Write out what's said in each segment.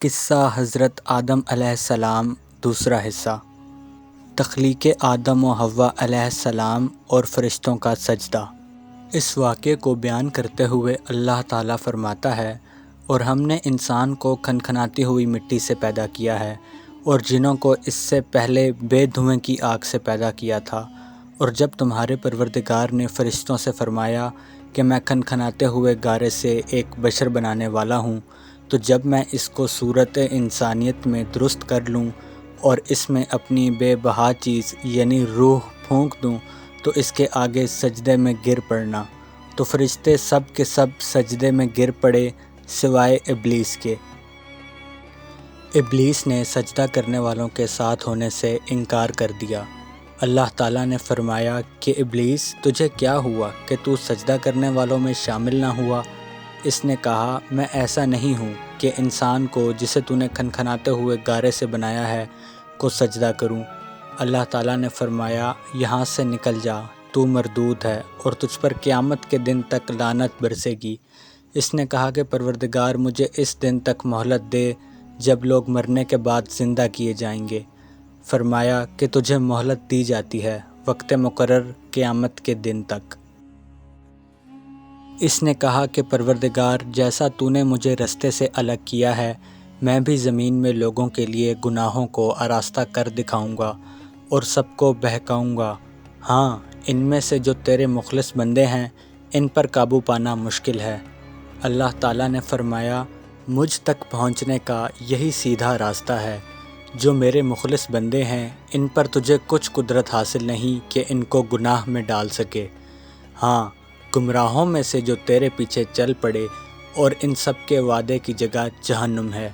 قصہ حضرت آدم علیہ السلام دوسرا حصہ۔ تخلیق آدم و حوا علیہ السلام اور فرشتوں کا سجدہ۔ اس واقعے کو بیان کرتے ہوئے اللہ تعالیٰ فرماتا ہے، اور ہم نے انسان کو کھنکھناتی ہوئی مٹی سے پیدا کیا ہے، اور جنوں کو اس سے پہلے بے دھویں کی آگ سے پیدا کیا تھا۔ اور جب تمہارے پروردگار نے فرشتوں سے فرمایا کہ میں کھنکھناتے ہوئے گارے سے ایک بشر بنانے والا ہوں، تو جب میں اس کو صورت انسانیت میں درست کر لوں اور اس میں اپنی بے بہا چیز یعنی روح پھونک دوں تو اس کے آگے سجدے میں گر پڑنا۔ تو فرشتے سب کے سب سجدے میں گر پڑے سوائے ابلیس کے۔ ابلیس نے سجدہ کرنے والوں کے ساتھ ہونے سے انکار کر دیا۔ اللہ تعالیٰ نے فرمایا کہ ابلیس، تجھے کیا ہوا کہ تو سجدہ کرنے والوں میں شامل نہ ہوا؟ اس نے کہا، میں ایسا نہیں ہوں کہ انسان کو جسے تو نے کھنکھناتے ہوئے گارے سے بنایا ہے کو سجدہ کروں۔ اللہ تعالیٰ نے فرمایا، یہاں سے نکل جا، تو مردود ہے اور تجھ پر قیامت کے دن تک لعنت برسے گی۔ اس نے کہا کہ پروردگار، مجھے اس دن تک مہلت دے جب لوگ مرنے کے بعد زندہ کیے جائیں گے۔ فرمایا کہ تجھے مہلت دی جاتی ہے، وقت مقرر قیامت کے دن تک۔ اس نے کہا کہ پروردگار، جیسا تو نے مجھے رستے سے الگ کیا ہے، میں بھی زمین میں لوگوں کے لیے گناہوں کو آراستہ کر دکھاؤں گا اور سب کو بہکاؤں گا۔ ہاں، ان میں سے جو تیرے مخلص بندے ہیں، ان پر قابو پانا مشکل ہے۔ اللہ تعالیٰ نے فرمایا، مجھ تک پہنچنے کا یہی سیدھا راستہ ہے۔ جو میرے مخلص بندے ہیں، ان پر تجھے کچھ قدرت حاصل نہیں کہ ان کو گناہ میں ڈال سکے۔ ہاں، گمراہوں میں سے جو تیرے پیچھے چل پڑے، اور ان سب کے وعدے کی جگہ جہنم ہے۔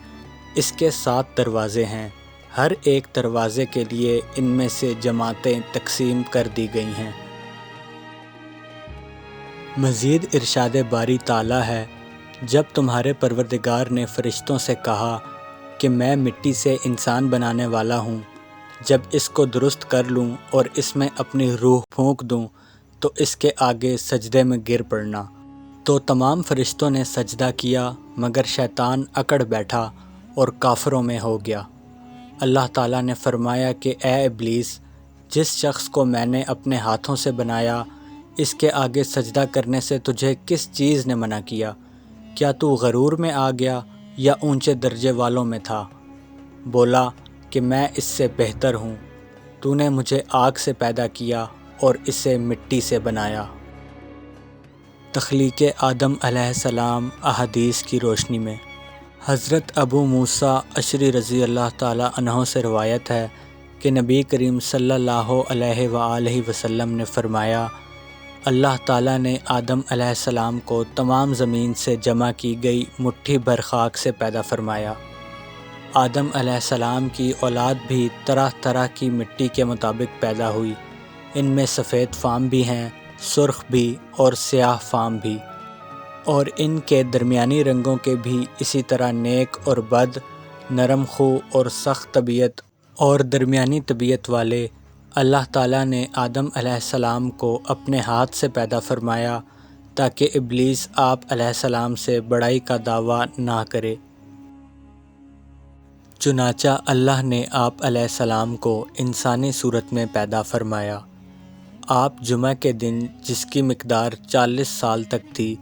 اس کے 7 دروازے ہیں، ہر ایک دروازے کے لیے ان میں سے جماعتیں تقسیم کر دی گئی ہیں۔ مزید ارشاد باری تعالیٰ ہے، جب تمہارے پروردگار نے فرشتوں سے کہا کہ میں مٹی سے انسان بنانے والا ہوں، جب اس کو درست کر لوں اور اس میں اپنی روح پھونک دوں تو اس کے آگے سجدے میں گر پڑنا۔ تو تمام فرشتوں نے سجدہ کیا مگر شیطان اکڑ بیٹھا اور کافروں میں ہو گیا۔ اللہ تعالیٰ نے فرمایا کہ اے ابلیس، جس شخص کو میں نے اپنے ہاتھوں سے بنایا، اس کے آگے سجدہ کرنے سے تجھے کس چیز نے منع کیا؟ کیا تو غرور میں آ گیا یا اونچے درجے والوں میں تھا؟ بولا کہ میں اس سے بہتر ہوں۔ تو نے مجھے آگ سے پیدا کیا اور اسے مٹی سے بنایا۔ تخلیق آدم علیہ السلام احادیث کی روشنی میں حضرت ابو موسیٰ اشعری رضی اللہ تعالیٰ عنہ سے روایت ہے کہ نبی کریم صلی اللہ علیہ وآلہ وسلم نے فرمایا، اللہ تعالیٰ نے آدم علیہ السلام کو تمام زمین سے جمع کی گئی مٹھی بھر خاک سے پیدا فرمایا۔ آدم علیہ السلام کی اولاد بھی طرح طرح کی مٹی کے مطابق پیدا ہوئی۔ ان میں سفید فام بھی ہیں، سرخ بھی اور سیاہ فام بھی، اور ان کے درمیانی رنگوں کے بھی اسی طرح نیک اور بد، نرم خو اور سخت طبیعت اور درمیانی طبیعت والے۔ اللہ تعالیٰ نے آدم علیہ السلام کو اپنے ہاتھ سے پیدا فرمایا تاکہ ابلیس آپ علیہ السلام سے بڑائی کا دعویٰ نہ کرے۔ چنانچہ اللہ نے آپ علیہ السلام کو انسانی صورت میں پیدا فرمایا۔ آپ جمعہ کے دن، جس کی مقدار 40 سال تک تھی،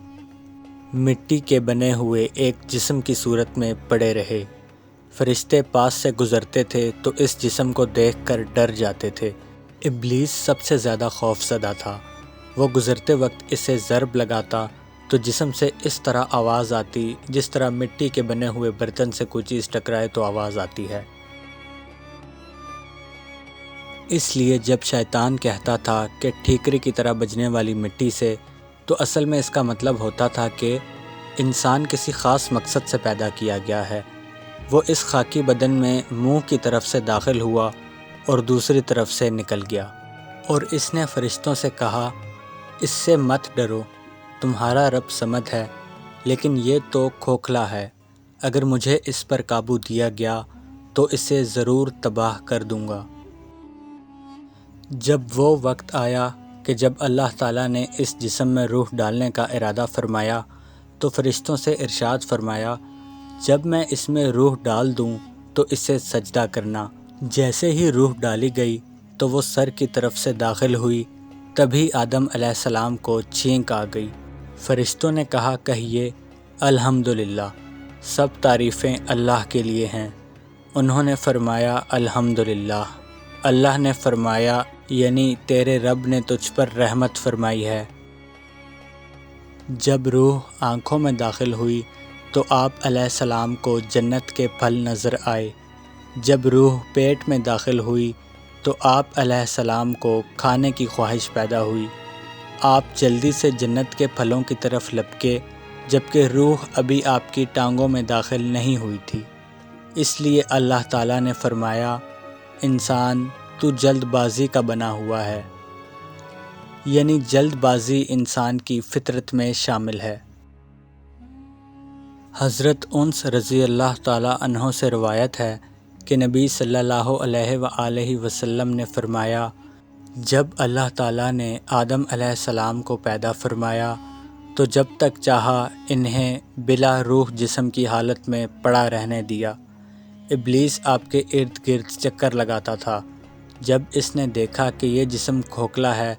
مٹی کے بنے ہوئے ایک جسم کی صورت میں پڑے رہے۔ فرشتے پاس سے گزرتے تھے تو اس جسم کو دیکھ کر ڈر جاتے تھے۔ ابلیس سب سے زیادہ خوف زدہ تھا۔ وہ گزرتے وقت اسے ضرب لگاتا تو جسم سے اس طرح آواز آتی جس طرح مٹی کے بنے ہوئے برتن سے کوئی چیز ٹکرائے تو آواز آتی ہے۔ اس لیے جب شیطان کہتا تھا کہ ٹھیکری کی طرح بجنے والی مٹی سے، تو اصل میں اس کا مطلب ہوتا تھا کہ انسان کسی خاص مقصد سے پیدا کیا گیا ہے۔ وہ اس خاکی بدن میں منہ کی طرف سے داخل ہوا اور دوسری طرف سے نکل گیا۔ اور اس نے فرشتوں سے کہا، اس سے مت ڈرو، تمہارا رب صمد ہے، لیکن یہ تو کھوکھلا ہے۔ اگر مجھے اس پر قابو دیا گیا تو اسے ضرور تباہ کر دوں گا۔ جب وہ وقت آیا کہ جب اللہ تعالیٰ نے اس جسم میں روح ڈالنے کا ارادہ فرمایا تو فرشتوں سے ارشاد فرمایا، جب میں اس میں روح ڈال دوں تو اسے سجدہ کرنا۔ جیسے ہی روح ڈالی گئی تو وہ سر کی طرف سے داخل ہوئی، تبھی آدم علیہ السلام کو چھینک آ گئی۔ فرشتوں نے کہا، کہیے الحمدللہ، سب تعریفیں اللہ کے لیے ہیں۔ انہوں نے فرمایا الحمدللہ۔ اللہ نے فرمایا، یعنی تیرے رب نے تجھ پر رحمت فرمائی ہے۔ جب روح آنکھوں میں داخل ہوئی تو آپ علیہ السلام کو جنت کے پھل نظر آئے۔ جب روح پیٹ میں داخل ہوئی تو آپ علیہ السلام کو کھانے کی خواہش پیدا ہوئی۔ آپ جلدی سے جنت کے پھلوں کی طرف لپکے، جبکہ روح ابھی آپ کی ٹانگوں میں داخل نہیں ہوئی تھی۔ اس لیے اللہ تعالیٰ نے فرمایا، انسان تو جلد بازی کا بنا ہوا ہے، یعنی جلد بازی انسان کی فطرت میں شامل ہے۔ حضرت انس رضی اللہ تعالیٰ عنہ سے روایت ہے کہ نبی صلی اللہ علیہ وآلہ وسلم نے فرمایا، جب اللہ تعالیٰ نے آدم علیہ السلام کو پیدا فرمایا تو جب تک چاہا انہیں بلا روح جسم کی حالت میں پڑا رہنے دیا۔ ابلیس آپ کے ارد گرد چکر لگاتا تھا۔ جب اس نے دیکھا کہ یہ جسم کھوکھلا ہے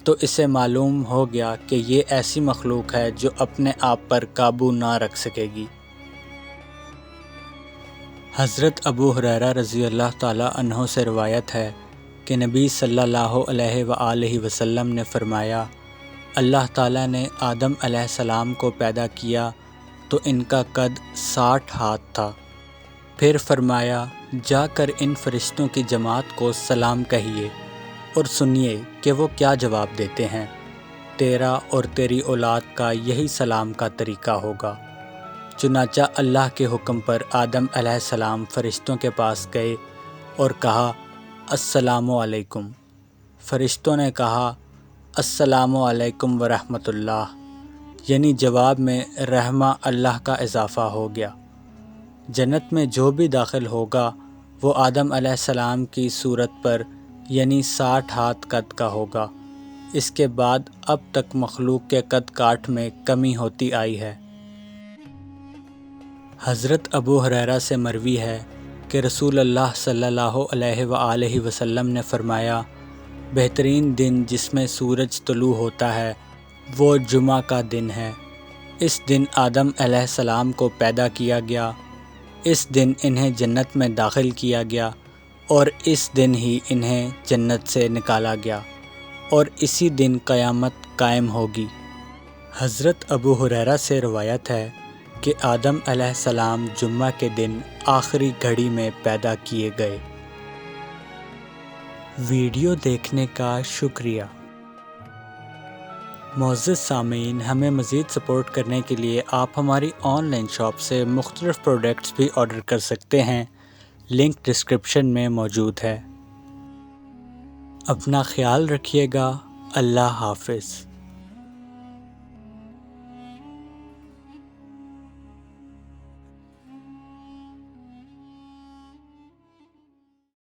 تو اسے معلوم ہو گیا کہ یہ ایسی مخلوق ہے جو اپنے آپ پر قابو نہ رکھ سکے گی۔ حضرت ابو ہریرہ رضی اللہ تعالیٰ عنہ سے روایت ہے کہ نبی صلی اللہ علیہ وآلہ وسلم نے فرمایا، اللہ تعالیٰ نے آدم علیہ السلام کو پیدا کیا تو ان کا قد 60 ہاتھ تھا۔ پھر فرمایا، جا کر ان فرشتوں کی جماعت کو سلام کہیے اور سنیے کہ وہ کیا جواب دیتے ہیں۔ تیرا اور تیری اولاد کا یہی سلام کا طریقہ ہوگا۔ چنانچہ اللہ کے حکم پر آدم علیہ السلام فرشتوں کے پاس گئے اور کہا، السلام علیکم۔ فرشتوں نے کہا، السلام علیکم ورحمۃ اللہ، یعنی جواب میں رحمہ اللہ کا اضافہ ہو گیا۔ جنت میں جو بھی داخل ہوگا وہ آدم علیہ السلام کی صورت پر، یعنی 60 ہاتھ قد کا ہوگا۔ اس کے بعد اب تک مخلوق کے قد کاٹ میں کمی ہوتی آئی ہے۔ حضرت ابو ہریرہ سے مروی ہے کہ رسول اللہ صلی اللہ علیہ وآلہ وسلم نے فرمایا، بہترین دن جس میں سورج طلوع ہوتا ہے وہ جمعہ کا دن ہے۔ اس دن آدم علیہ السلام کو پیدا کیا گیا، اس دن انہیں جنت میں داخل کیا گیا اور اس دن ہی انہیں جنت سے نکالا گیا، اور اسی دن قیامت قائم ہوگی۔ حضرت ابو ہریرہ سے روایت ہے کہ آدم علیہ السلام جمعہ کے دن آخری گھڑی میں پیدا کیے گئے۔ ویڈیو دیکھنے کا شکریہ۔ معزز سامعین، ہمیں مزید سپورٹ کرنے کے لیے آپ ہماری آن لائن شاپ سے مختلف پروڈکٹس بھی آرڈر کر سکتے ہیں، لنک ڈسکرپشن میں موجود ہے۔ اپنا خیال رکھیے گا۔ اللہ حافظ۔